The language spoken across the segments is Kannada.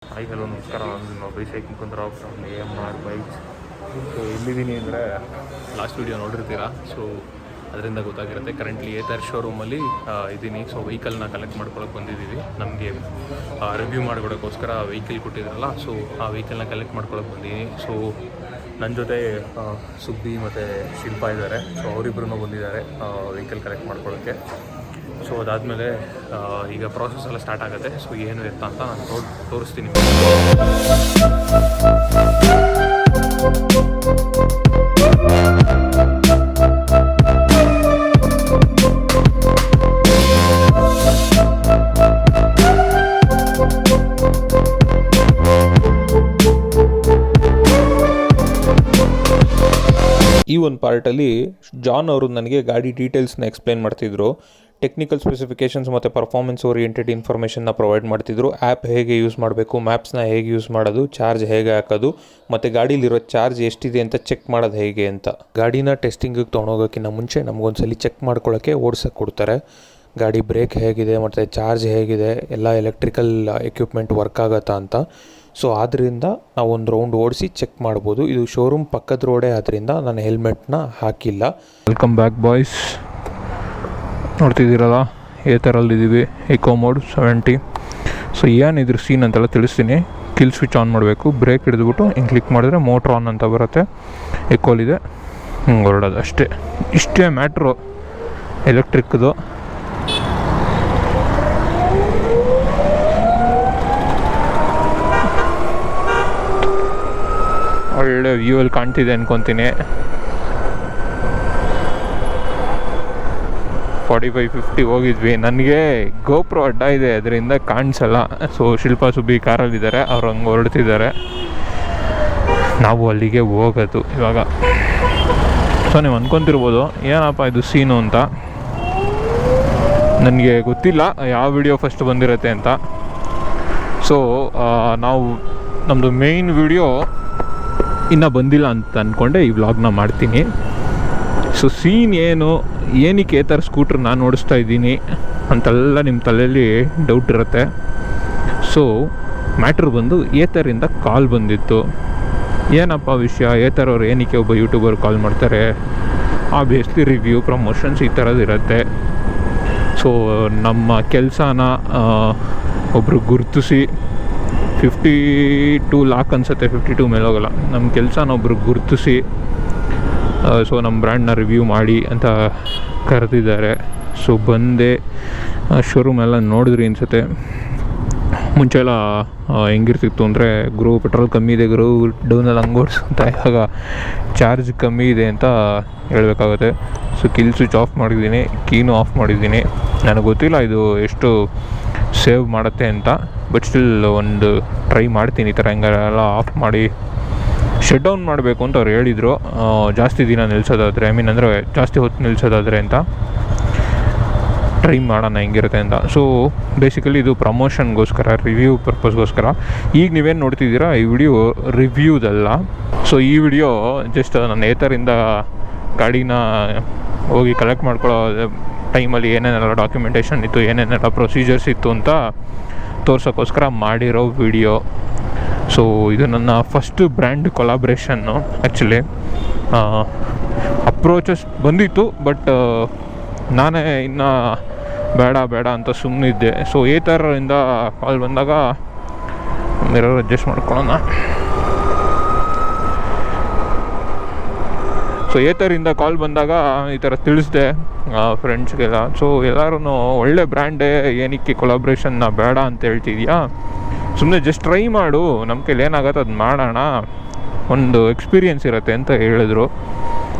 ಹಾಯ್ ಹಲೋ ನಮಸ್ಕಾರ, ನಾನು ಅಭಿಷೇಕ್ ಮುಕುಂದರಾವ್ ಫ್ರಮ್ amrbytes. ಸೊ ಎಲ್ಲಿದ್ದೀನಿ ಅಂದರೆ ಲಾಸ್ಟ್ ವೀಡಿಯೋ ನೋಡಿರ್ತೀರಾ. ಸೊ ಅದರಿಂದ ಗೊತ್ತಾಗಿರುತ್ತೆ. ಕರೆಂಟ್ಲಿ ಏತರ್ ಶೋರೂಮಲ್ಲಿ ಇದ್ದೀನಿ. ಸೊ ವೆಹಿಕಲ್ನ ಕಲೆಕ್ಟ್ ಮಾಡ್ಕೊಳಕ್ಕೆ ಬಂದಿದ್ದೀವಿ. ನಮಗೆ ರಿವ್ಯೂ ಮಾಡ್ಕೊಡೋಕ್ಕೋಸ್ಕರ ವೆಹಿಕಲ್ ಕೊಟ್ಟಿದ್ರಲ್ಲ, ಸೊ ಆ ವೆಹಿಕಲ್ನ ಕಲೆಕ್ಟ್ ಮಾಡ್ಕೊಳಕ್ಕೆ ಬಂದಿದ್ದೀನಿ. ಸೊ ನನ್ನ ಜೊತೆ ಸುಬ್ಬಿ ಮತ್ತು ಶಿಲ್ಪ ಇದ್ದಾರೆ. ಸೊ ಅವರಿಬ್ಬರೂ ಬಂದಿದ್ದಾರೆ ವೆಹಿಕಲ್ ಕಲೆಕ್ಟ್ ಮಾಡ್ಕೊಳ್ಳೋಕ್ಕೆ. ಸೊ ಅದಾದಮೇಲೆ ಈಗ ಪ್ರಾಸೆಸ್ ಎಲ್ಲ ಸ್ಟಾರ್ಟ್ ಆಗುತ್ತೆ. ಸೊ ಏನು ಎತ್ತ ಅಂತ ನಾನು ತೋರಿಸ್ತೀನಿ. ಈ ಒಂದು ಪಾರ್ಟಲ್ಲಿ ಜಾನ್ ಅವರು ನನಗೆ ಗಾಡಿ ಡೀಟೇಲ್ಸ್ನ ಎಕ್ಸ್ಪ್ಲೇನ್ ಮಾಡ್ತಿದ್ರು. ಟೆಕ್ನಿಕಲ್ ಸ್ಪೆಸಿಫಿಕೇಷನ್ಸ್ ಮತ್ತು ಪರ್ಫಾರ್ಮೆನ್ಸ್ ಓರಿಯೆಂಟೆಡ್ ಇನ್ಫಾರ್ಮೇಷನ್ನ ಪ್ರೊವೈಡ್ ಮಾಡ್ತಿದ್ರು. ಆ್ಯಪ್ ಹೇಗೆ ಯೂಸ್ ಮಾಡಬೇಕು, ಮ್ಯಾಪ್ಸ್ನ ಹೇಗೆ ಯೂಸ್ ಮಾಡೋದು, ಚಾರ್ಜ್ ಹೇಗೆ ಹಾಕೋದು, ಮತ್ತು ಗಾಡೀಲಿರೋ ಚಾರ್ಜ್ ಎಷ್ಟಿದೆ ಅಂತ ಚೆಕ್ ಮಾಡೋದು ಹೇಗೆ ಅಂತ. ಗಾಡಿನ ಟೆಸ್ಟಿಂಗಿಗೆ ತೊಗೊಂಡೋಗೋಕ್ಕಿಂತ ಮುಂಚೆ ನಮಗೊಂದ್ಸಲಿ ಚೆಕ್ ಮಾಡ್ಕೊಳ್ಳೋಕ್ಕೆ ಓಡ್ಸೋಕ್ಕೆ ಕೊಡ್ತಾರೆ. ಗಾಡಿ ಬ್ರೇಕ್ ಹೇಗಿದೆ ಮತ್ತು ಚಾರ್ಜ್ ಹೇಗಿದೆ, ಎಲ್ಲ ಎಲೆಕ್ಟ್ರಿಕಲ್ ಎಕ್ವಿಪ್ಮೆಂಟ್ ವರ್ಕ್ ಆಗುತ್ತಾ ಅಂತ. ಸೊ ಆದ್ದರಿಂದ ನಾವು ಒಂದು ರೌಂಡ್ ಓಡಿಸಿ ಚೆಕ್ ಮಾಡ್ಬೋದು. ಇದು ಶೋರೂಮ್ ಪಕ್ಕದ ರೋಡೇ ಆದ್ದರಿಂದ ನಾನು ಹೆಲ್ಮೆಟ್ನ ಹಾಕಿಲ್ಲ. Welcome back boys. ನೋಡ್ತಿದ್ದೀರಲ್ಲ, ಏತರಲ್ಲಿದ್ದೀವಿ, ಎಕೋ ಮೋಡ್ 70. ಸೊ ಏನಿದ್ರ ಸೀನ್ ಅಂತೆಲ್ಲ ತಿಳಿಸ್ತೀನಿ. ಕಿಲ್ ಸ್ವಿಚ್ ಆನ್ ಮಾಡಬೇಕು, ಬ್ರೇಕ್ ಹಿಡಿದ್ಬಿಟ್ಟು ಹಿಂಗೆ ಕ್ಲಿಕ್ ಮಾಡಿದ್ರೆ ಮೋಟ್ರ್ ಆನ್ ಅಂತ ಬರುತ್ತೆ. ಎಕೋಲಿದೆ, ಹಿಂಗೆ ಹೊರಡೋದು ಅಷ್ಟೇ. ಇಷ್ಟೇ ಮ್ಯಾಟ್ರು ಎಲೆಕ್ಟ್ರಿಕ್ದು. ಒಳ್ಳೆ ವ್ಯೂ ಅಲ್ಲಿ ಕಾಣ್ತಿದೆ ಅನ್ಕೊತೀನಿ. 45-50 ಹೋಗಿದ್ವಿ. ನನಗೆ ಗೋಪ್ರೋ ಅಡ್ಡ ಇದೆ, ಅದರಿಂದ ಕಾಣಿಸಲ್ಲ. ಸೊ ಶಿಲ್ಪ ಸುಬ್ಬಿ ಕಾರಲ್ಲಿದ್ದಾರೆ, ಅವ್ರು ಹಂಗೆ ಹೊರಡ್ತಿದ್ದಾರೆ. ನಾವು ಅಲ್ಲಿಗೆ ಹೋಗೋದು ಇವಾಗ. ಸೊ ನೀವು ಅಂದ್ಕೊತಿರ್ಬೋದು ಏನಪ್ಪ ಇದು ಸೀನು ಅಂತ. ನನಗೆ ಗೊತ್ತಿಲ್ಲ ಯಾವ ವಿಡಿಯೋ ಫಸ್ಟ್ ಬಂದಿರುತ್ತೆ ಅಂತ. ಸೊ ನಾವು ನಮ್ಮದು ಮೇಯ್ನ್ ವಿಡಿಯೋ ಇನ್ನೂ ಬಂದಿಲ್ಲ ಅಂತ ಅಂದ್ಕೊಂಡೆ ಈ ವ್ಲಾಗ್ನ ಮಾಡ್ತೀನಿ. ಸೊ ಸೀನ್ ಏನಕ್ಕೆ ಏತರ ಸ್ಕೂಟ್ರ್ ನಾನು ಓಡಿಸ್ತಾ ಇದ್ದೀನಿ ಅಂತೆಲ್ಲ ನಿಮ್ಮ ತಲೆಯಲ್ಲಿ ಡೌಟ್ ಇರುತ್ತೆ. ಸೊ ಮ್ಯಾಟ್ರ್ ಬಂದು ಏತರಿಂದ ಕಾಲ್ ಬಂದಿತ್ತು. ಏನಪ್ಪ ವಿಷಯ, ಏತರ್ ಅವ್ರು ಏನಕ್ಕೆ ಒಬ್ಬ ಯೂಟ್ಯೂಬರ್ ಕಾಲ್ ಮಾಡ್ತಾರೆ, ಆಬ್ವಿಯಸ್ಲಿ ರಿವ್ಯೂ ಪ್ರಮೋಷನ್ಸ್ ಈ ಥರದ್ದು ಇರುತ್ತೆ. ಸೊ ನಮ್ಮ ಕೆಲಸನ ಒಬ್ಬರು ಗುರುತಿಸಿ 52 ಲಾಕ್ ಅನಿಸುತ್ತೆ, 52 ಮೇಲೆ ಹೋಗಲ್ಲ. ನಮ್ಮ ಕೆಲಸನ ಒಬ್ರು ಗುರುತಿಸಿ ಸೊ ನಮ್ಮ ಬ್ರ್ಯಾಂಡ್ನ ರಿವ್ಯೂ ಮಾಡಿ ಅಂತ ಕರೆದಿದ್ದಾರೆ. ಸೊ ಬಂದೆ ಶೋರೂಮೆಲ್ಲ ನೋಡಿದ್ರಿ ಅನಿಸುತ್ತೆ. ಮುಂಚೆಲ್ಲ ಹೆಂಗಿರ್ತಿತ್ತು ಅಂದರೆ ಪೆಟ್ರೋಲ್ ಕಮ್ಮಿ ಇದೆ ಡೌನಲ್ಲಿ ಹಂಗೆ ಓಡಿಸು ಅಂತ, ಇವಾಗ ಚಾರ್ಜ್ ಕಮ್ಮಿ ಇದೆ ಅಂತ ಹೇಳಬೇಕಾಗುತ್ತೆ. ಸೊ ಕಿಲ್ ಸ್ವಿಚ್ ಆಫ್ ಮಾಡಿದ್ದೀನಿ, ಕೀನು ಆಫ್ ಮಾಡಿದ್ದೀನಿ. ನನಗೆ ಗೊತ್ತಿಲ್ಲ ಇದು ಎಷ್ಟು ಸೇವ್ ಮಾಡುತ್ತೆ ಅಂತ, ಬಟ್ ಸ್ಟಿಲ್ ಒಂದು ಟ್ರೈ ಮಾಡ್ತೀನಿ. ಈ ಥರ ಹೆಂಗೆಲ್ಲ ಆಫ್ ಮಾಡಿ ಶಟ್ ಡೌನ್ ಮಾಡಬೇಕು ಅಂತ ಅವ್ರು ಹೇಳಿದರು. ಜಾಸ್ತಿ ದಿನ ನಿಲ್ಲಿಸೋದಾದರೆ, ಅಂದರೆ ಜಾಸ್ತಿ ಹೊತ್ತು ನಿಲ್ಲಿಸೋದಾದರೆ ಅಂತ ಟ್ರೈ ಮಾಡೋಣ ಹೆಂಗಿರುತ್ತೆ ಅಂತ. ಸೊ ಬೇಸಿಕಲಿ ಇದು ಪ್ರಮೋಷನ್ಗೋಸ್ಕರ, ರಿವ್ಯೂ ಪರ್ಪಸ್ಗೋಸ್ಕರ. ಈಗ ನೀವೇನು ನೋಡ್ತಿದ್ದೀರಾ ಈ ವಿಡಿಯೋ ರಿವ್ಯೂದಲ್ಲ. ಸೊ ಈ ವಿಡಿಯೋ ಜಸ್ಟ್ ನಾನು ಏತರಿಂದ ಗಾಡಿನ ಹೋಗಿ ಕಲೆಕ್ಟ್ ಮಾಡ್ಕೊಳ್ಳೋ ಟೈಮಲ್ಲಿ ಏನೇನೆಲ್ಲ ಡಾಕ್ಯುಮೆಂಟೇಷನ್ ಇತ್ತು, ಏನೇನೆಲ್ಲ ಪ್ರೊಸೀಜರ್ಸ್ ಇತ್ತು ಅಂತ ತೋರ್ಸೋಕ್ಕೋಸ್ಕರ ಮಾಡಿರೋ ವಿಡಿಯೋ. ಸೊ ಇದು ನನ್ನ ಫಸ್ಟ್ ಬ್ರ್ಯಾಂಡ್ ಕೊಲಾಬ್ರೇಷನ್ನು. ಆ್ಯಕ್ಚುಲಿ ಅಪ್ರೋಚಸ್ ಬಂದಿತ್ತು, ಬಟ್ ನಾನೇ ಇನ್ನು ಬೇಡ ಅಂತ ಸುಮ್ಮನಿದ್ದೆ. ಸೊ ಏತರಿಂದ ಕಾಲ್ ಬಂದಾಗ ಮಿರರ್ ಅಡ್ಜಸ್ಟ್ ಮಾಡ್ಕೊಳ್ಳೋಣ. ಸೊ ಏತರಿಂದ ಕಾಲ್ ಬಂದಾಗ ಈ ಥರ ತಿಳಿಸ್ದೆ ಫ್ರೆಂಡ್ಸ್ಗೆಲ್ಲ. ಸೊ ಎಲ್ಲರೂ ಒಳ್ಳೆ ಬ್ರ್ಯಾಂಡೇ, ಏನಕ್ಕೆ ಕೊಲಾಬ್ರೇಷನ್ನ ಬೇಡ ಅಂತ ಹೇಳ್ತಿದ್ಯಾ, ಸುಮ್ಮನೆ ಜಸ್ಟ್ ಟ್ರೈ ಮಾಡು, ನಮ್ಮ ಕೈಲಿ ಏನಾಗುತ್ತೆ ಅದು ಮಾಡೋಣ, ಒಂದು ಎಕ್ಸ್ಪೀರಿಯೆನ್ಸ್ ಇರುತ್ತೆ ಅಂತ ಹೇಳಿದ್ರು.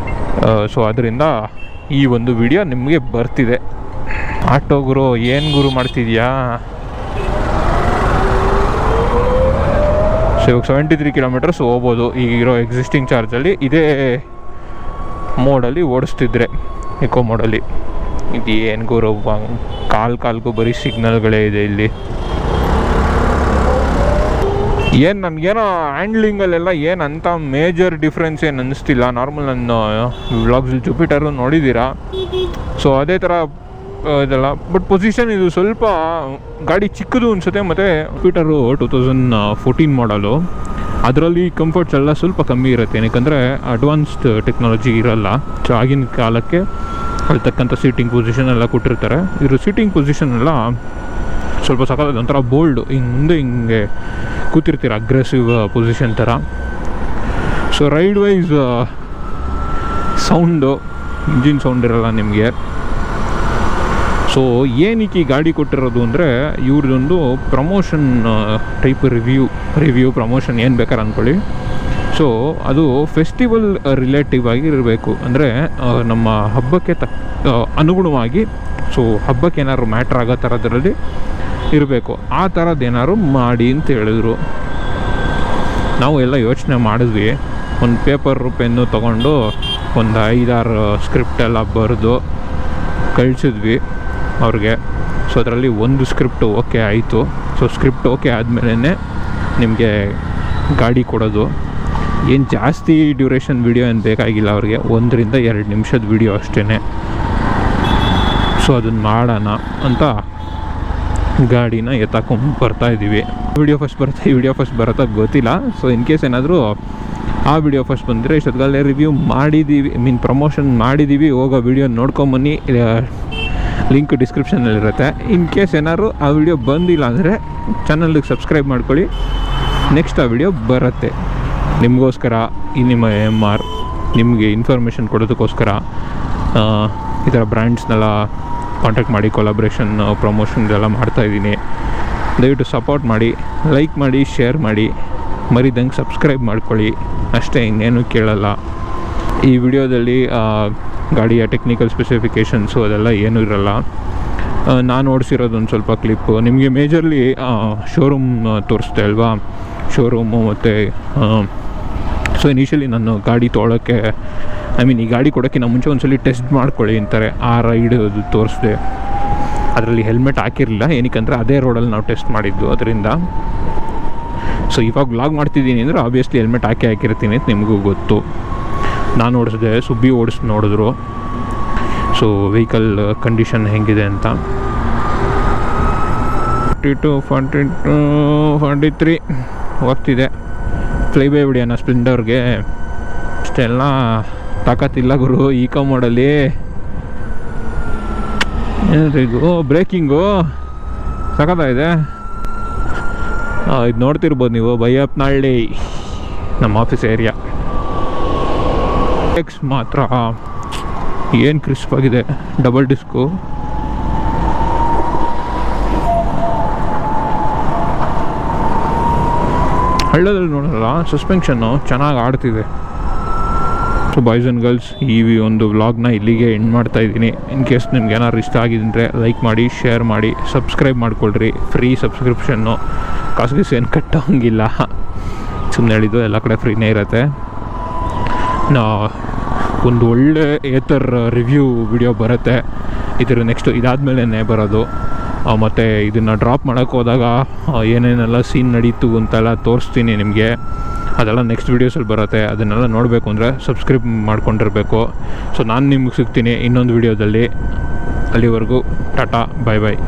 ಸೊ ಅದರಿಂದ ಈ ಒಂದು ವಿಡಿಯೋ ನಿಮಗೆ ಬರ್ತಿದೆ. ಆಟೋ ಗುರು ಏನು ಗುರು ಮಾಡ್ತಿದ್ಯಾ? ಸೊ ಇವಾಗ 73 ಕಿಲೋಮೀಟರ್ಸ್ ಹೋಗ್ಬೋದು ಈಗಿರೋ ಎಕ್ಸಿಸ್ಟಿಂಗ್ ಚಾರ್ಜಲ್ಲಿ. ಇದೇ ಮೋಡಲ್ಲಿ ಓಡಿಸ್ತಿದ್ರೆ, ಎಕೋ ಮೋಡಲ್ಲಿ. ಇದು ಏನು ಗುರು, ಕಾಲ್ಗೂ ಬರೀ ಸಿಗ್ನಲ್ಗಳೇ ಇದೆ ಇಲ್ಲಿ. ಏನು ನನಗೇನೋ ಹ್ಯಾಂಡ್ಲಿಂಗಲ್ಲೆಲ್ಲ ಏನು ಅಂಥ ಮೇಜರ್ ಡಿಫ್ರೆನ್ಸ್ ಏನು ಅನ್ನಿಸ್ತಿಲ್ಲ. ನಾರ್ಮಲ್ ನನ್ನ ವ್ಲಾಗ್ಸಲ್ಲಿ ಜುಪಿಟರು ನೋಡಿದ್ದೀರಾ. ಸೊ ಅದೇ ಥರ ಇದೆಲ್ಲ. ಬಟ್ ಪೊಸಿಷನ್ ಇದು ಸ್ವಲ್ಪ ಗಾಡಿ ಚಿಕ್ಕದು ಅನಿಸುತ್ತೆ. ಮತ್ತು ಜುಪಿಟರು 2014 ಮಾಡಲು, ಅದರಲ್ಲಿ ಕಂಫರ್ಟ್ಸ್ ಎಲ್ಲ ಸ್ವಲ್ಪ ಕಮ್ಮಿ ಇರುತ್ತೆ, ಏನಕ್ಕೆ ಅಡ್ವಾನ್ಸ್ಡ್ ಟೆಕ್ನಾಲಜಿ ಇರಲ್ಲ. ಸೊ ಆಗಿನ ಕಾಲಕ್ಕೆ ಅಳ್ತಕ್ಕಂಥ ಸೀಟಿಂಗ್ ಪೊಸಿಷನ್ ಎಲ್ಲ ಕೊಟ್ಟಿರ್ತಾರೆ. ಇದ್ರ ಸೀಟಿಂಗ್ ಪೊಸಿಷನ್ ಎಲ್ಲ ಸ್ವಲ್ಪ ಸಕಾಲ ಒಂಥರ ಬೋಲ್ಡು, ಮುಂದೆ ಹಿಂಗೆ ಕೂತಿರ್ತೀರ, ಅಗ್ರೆಸಿವ್ ಪೊಸಿಷನ್ ಥರ. So ride wise sound, engine sound ಇರಲ್ಲ ನಿಮಗೆ. ಸೊ ಏನಕ್ಕೆ ಈ ಗಾಡಿ ಕೊಟ್ಟಿರೋದು ಅಂದರೆ, ಇವ್ರದ್ದೊಂದು ಪ್ರಮೋಷನ್ ಟೈಪ್ ರಿವ್ಯೂ ಪ್ರಮೋಷನ್ ಏನು ಬೇಕಾದ್ರೆ ಅಂದ್ಕೊಳ್ಳಿ. ಸೊ ಅದು ಫೆಸ್ಟಿವಲ್ ರಿಲೇಟಿವ್ ಆಗಿ ಇರಬೇಕು, ಅಂದರೆ ನಮ್ಮ ಹಬ್ಬಕ್ಕೆ ಅನುಗುಣವಾಗಿ. ಸೊ ಹಬ್ಬಕ್ಕೆ ಏನಾದ್ರು ಮ್ಯಾಟ್ರ್ ಆಗೋ ಥರದ್ರಲ್ಲಿ ಇರಬೇಕು, ಆ ಥರದ್ದು ಏನಾದ್ರು ಮಾಡಿ ಅಂತ ಹೇಳಿದ್ರು. ನಾವು ಎಲ್ಲ ಯೋಚನೆ ಮಾಡಿದ್ವಿ, ಒಂದು ಪೇಪರು ಪೆನ್ನು ತೊಗೊಂಡು ಒಂದು 5-6 ಸ್ಕ್ರಿಪ್ಟ್ ಎಲ್ಲ ಬರೆದು ಕಳಿಸಿದ್ವಿ ಅವ್ರಿಗೆ. ಸೊ ಅದರಲ್ಲಿ ಒಂದು ಸ್ಕ್ರಿಪ್ಟ್ ಓಕೆ ಆಯಿತು. ಸೊ ಸ್ಕ್ರಿಪ್ಟ್ ಓಕೆ ಆದಮೇಲೆ ನಿಮಗೆ ಗಾಡಿ ಕೊಡೋದು. ಏನು ಜಾಸ್ತಿ ಡ್ಯೂರೇಷನ್ ವಿಡಿಯೋ ಏನು ಬೇಕಾಗಿಲ್ಲ ಅವ್ರಿಗೆ, 1-2 ನಿಮಿಷದ ವಿಡಿಯೋ ಅಷ್ಟೇ. ಸೊ ಅದನ್ನು ಮಾಡೋಣ ಅಂತ ಗಾಡಿನ ಎತ್ತಾಕೊಂಡು ಬರ್ತಾಯಿದ್ದೀವಿ. ವಿಡಿಯೋ ಫಸ್ಟ್ ಬರುತ್ತಾ ಗೊತ್ತಿಲ್ಲ. ಸೊ ಇನ್ ಕೇಸ್ ಏನಾದರೂ ಆ ವಿಡಿಯೋ ಫಸ್ಟ್ ಬಂದರೆ ಇಷ್ಟೊತ್ತಲ್ಲೇ ರಿವ್ಯೂ ಮಾಡಿದ್ದೀವಿ, ಪ್ರಮೋಷನ್ ಮಾಡಿದ್ದೀವಿ, ಹೋಗೋ ವಿಡಿಯೋ ನೋಡ್ಕೊಂಬನ್ನಿ, ಲಿಂಕ್ ಡಿಸ್ಕ್ರಿಪ್ಷನಲ್ಲಿರುತ್ತೆ. ಇನ್ ಕೇಸ್ ಏನಾದ್ರು ಆ ವಿಡಿಯೋ ಬಂದಿಲ್ಲ ಅಂದರೆ ಚಾನಲ್ಗೆ ಸಬ್ಸ್ಕ್ರೈಬ್ ಮಾಡ್ಕೊಳ್ಳಿ, ನೆಕ್ಸ್ಟ್ ಆ ವಿಡಿಯೋ ಬರುತ್ತೆ. ನಿಮಗೋಸ್ಕರ ನಿಮ್ಮ MR ನಿಮಗೆ ಇನ್ಫಾರ್ಮೇಷನ್ ಕೊಡೋದಕ್ಕೋಸ್ಕರ ಈ ಥರ ಬ್ರ್ಯಾಂಡ್ಸ್ನೆಲ್ಲ ಕಾಂಟ್ಯಾಕ್ಟ್ ಮಾಡಿ ಕೊಲಾಬ್ರೇಷನ್ ಪ್ರಮೋಷನ್ ಇದೆಲ್ಲ ಮಾಡ್ತಾಯಿದ್ದೀನಿ. ದಯವಿಟ್ಟು ಸಪೋರ್ಟ್ ಮಾಡಿ, ಲೈಕ್ ಮಾಡಿ, ಶೇರ್ ಮಾಡಿ, ಮರಿದಂಗೆ ಸಬ್ಸ್ಕ್ರೈಬ್ ಮಾಡ್ಕೊಳ್ಳಿ, ಅಷ್ಟೇ, ಇನ್ನೇನು ಕೇಳಲ್ಲ. ಈ ವಿಡಿಯೋದಲ್ಲಿ ಗಾಡಿಯ ಟೆಕ್ನಿಕಲ್ ಸ್ಪೆಸಿಫಿಕೇಷನ್ಸು ಅದೆಲ್ಲ ಏನೂ ಇರಲ್ಲ. ನಾನು ಓಡಿಸಿರೋದು ಒಂದು ಸ್ವಲ್ಪ ಕ್ಲಿಪ್ಪು ನಿಮಗೆ. ಮೇಜರ್ಲಿ ಶೋರೂಮ್ ತೋರಿಸ್ದೆ ಅಲ್ವಾ, ಶೋರೂಮು. ಮತ್ತು ಸೊ ಇನಿಷಿಯಲಿ ನಾನು ಗಾಡಿ ತೊಗೊಳೋಕ್ಕೆ, ಈ ಗಾಡಿ ಕೊಡೋಕ್ಕಿಂತ ಮುಂಚೆ ಒಂದ್ಸಲಿ ಟೆಸ್ಟ್ ಮಾಡ್ಕೊಳ್ಳಿ ಅಂತಾರೆ. ಆ ರೈಡ್ ಅದು ತೋರಿಸ್ದೆ, ಅದರಲ್ಲಿ ಹೆಲ್ಮೆಟ್ ಹಾಕಿರಲಿಲ್ಲ, ಏನಕ್ಕಂದರೆ ಅದೇ ರೋಡಲ್ಲಿ ನಾವು ಟೆಸ್ಟ್ ಮಾಡಿದ್ದು, ಅದರಿಂದ. ಸೊ ಇವಾಗ ವ್ಲಾಗ್ ಮಾಡ್ತಿದ್ದೀನಿ ಅಂದರೆ ಆಬ್ವಿಯಸ್ಲಿ ಹೆಲ್ಮೆಟ್ ಹಾಕಿರ್ತೀನಿ ಅಂತ ನಿಮಗೂ ಗೊತ್ತು. ನಾನು ಓಡಿಸಿದೆ, ಸುಬ್ಬಿ ಓಡಿಸಿ ನೋಡಿದ್ರು ಸೊ ವೆಹಿಕಲ್ ಕಂಡೀಷನ್ ಹೆಂಗಿದೆ ಅಂತ. 42, 42, 43 ಹೋಗ್ತಿದೆ. ಫ್ಲೈಬೈ ಹೊಡಿಯೋಣ ಸ್ಪ್ಲೆಂಡರ್ಗೆ, ಅಷ್ಟೆಲ್ಲ ತಾಕತ್ತಿಲ್ಲ ಗುರು ಈ ಮೋಡಲ್ಲಿ. ಏನಿದು ಬ್ರೇಕಿಂಗು ಸಖತ್ತಾಗಿದೆ. ಇದು ನೋಡ್ತಿರ್ಬೋದು ನೀವು, ಬೈಯಪ್ಪನಹಳ್ಳಿ ನಮ್ಮ ಆಫೀಸ್ ಏರಿಯಾ. ಎಕ್ಸ್ ಮಾತ್ರ ಏನು ಕ್ರಿಸ್ಪ್ ಆಗಿದೆ, ಡಬಲ್ ಡಿಸ್ಕು. ಹಳ್ಳದಲ್ಲಿ ನೋಡೋಲ್ಲ, ಸಸ್ಪೆನ್ಷನ್ನು ಚೆನ್ನಾಗಿ ಆಡ್ತಿದೆ. ಸೊ ಬಾಯ್ಸ್ ಆ್ಯಂಡ್ ಗರ್ಲ್ಸ್, ಈ ಒಂದು ವ್ಲಾಗ್ನ ಇಲ್ಲಿಗೆ ಎಂಡ್ ಮಾಡ್ತಾಯಿದ್ದೀನಿ. ಇನ್ ಕೇಸ್ ನಿಮ್ಗೆ ಏನಾದ್ರು ಇಷ್ಟ ಆಗಿದ್ರೆ ಲೈಕ್ ಮಾಡಿ, ಶೇರ್ ಮಾಡಿ, ಸಬ್ಸ್ಕ್ರೈಬ್ ಮಾಡ್ಕೊಳ್ರಿ. ಫ್ರೀ ಸಬ್ಸ್ಕ್ರಿಪ್ಷನ್ನು, ಕಾಸು ಏನು ಕಟ್ಟೋಂಗಿಲ್ಲ, ಸುಮ್ಮನೆ ಹೇಳಿದ್ದು, ಎಲ್ಲ ಕಡೆ ಫ್ರೀನೇ ಇರುತ್ತೆ. ಒಂದು ಒಳ್ಳೆ ಏಥರ್ ರಿವ್ಯೂ ವಿಡಿಯೋ ಬರುತ್ತೆ. ಇದರ ನೆಕ್ಸ್ಟು ಇದಾದಮೇಲೆ ಬರೋದು. ಮತ್ತು ಇದನ್ನು ಡ್ರಾಪ್ ಮಾಡೋಕ್ಕೆ ಹೋದಾಗ ಏನೇನೆಲ್ಲ ಸೀನ್ ನಡೀತು ಅಂತೆಲ್ಲ ತೋರಿಸ್ತೀನಿ ನಿಮಗೆ. ಅದೆಲ್ಲ ನೆಕ್ಸ್ಟ್ ವೀಡಿಯೋಸಲ್ಲಿ ಬರುತ್ತೆ. ಅದನ್ನೆಲ್ಲ ನೋಡಬೇಕು ಅಂದರೆ ಸಬ್ಸ್ಕ್ರೈಬ್ ಮಾಡ್ಕೊಂಡಿರಬೇಕು. ಸೊ ನಾನು ನಿಮ್ಗೆ ಸಿಗ್ತೀನಿ ಇನ್ನೊಂದು ವೀಡಿಯೋದಲ್ಲಿ. ಅಲ್ಲಿವರೆಗೂ ಟಾಟಾ, ಬಾಯ್ ಬಾಯ್.